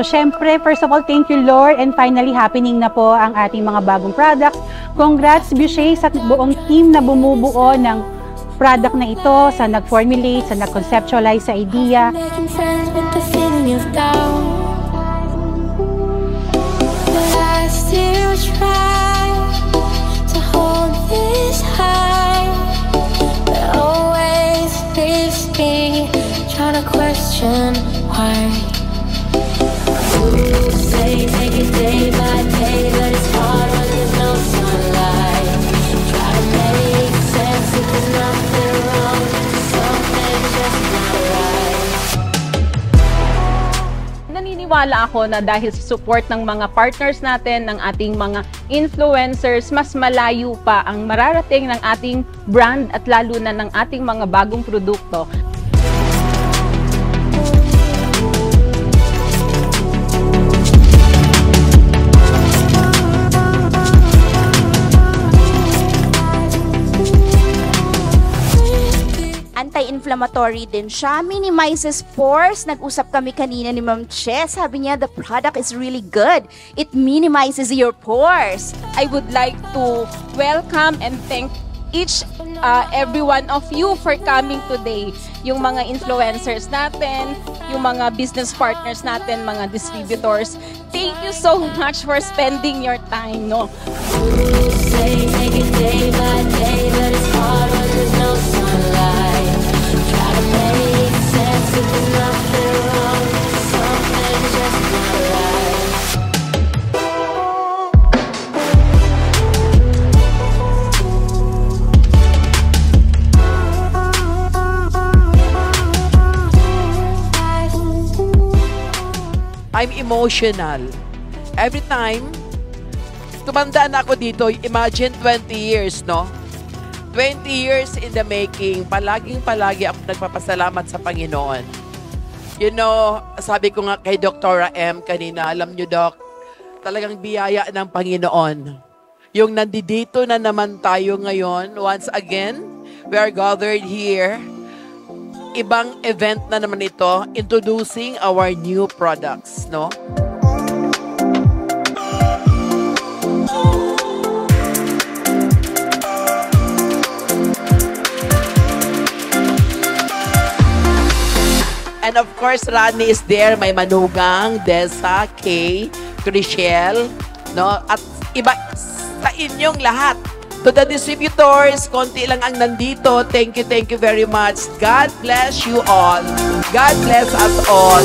So, syempre, first of all, thank you, Lord. And finally, happening na po ang ating mga bagong products. Congrats, Boucher, sa buong team na bumubuo ng product na ito, sa nag-formulate, sa nag-conceptualize sa idea. Question why you say take it day by day, but it's hard when there's no sunlight. Try to make sense if there's nothing wrong, something just not right. Naniniwala ako na dahil sa support ng mga partners natin, ng ating mga influencers, mas malayo pa ang mararating ng ating brand at lalo na ng ating mga bagong produkto. Anti-inflammatory din siya, minimizes pores. Nag-usap kami kanina ni Ma'am Che, sabi niya the product is really good. It minimizes your pores. I would like to welcome and thank every one of you for coming today. Yung mga influencers natin, yung mga business partners natin, mga distributors. Thank you so much for spending your time, no? Say take it day by day, but it's hard when there's no sunlight. Try to make sense if there's nothing wrong, something just not right. I'm emotional. Every time, tumanda na ako dito, imagine 20 years, no? 20 years in the making, palagi ako nagpapasalamat sa Panginoon. You know, sabi ko nga kay Dr. M kanina, alam nyo, Doc, talagang biyaya ng Panginoon. Yung nandito na naman tayo ngayon, once again, we are gathered here. Ibang event na naman ito, introducing our new products, no? And of course, Rani is there. May Manugang, Desa, Kay, Chriselle, no? At iba sa inyong lahat. To the distributors, konti lang ang nandito. Thank you very much. God bless you all. God bless us all.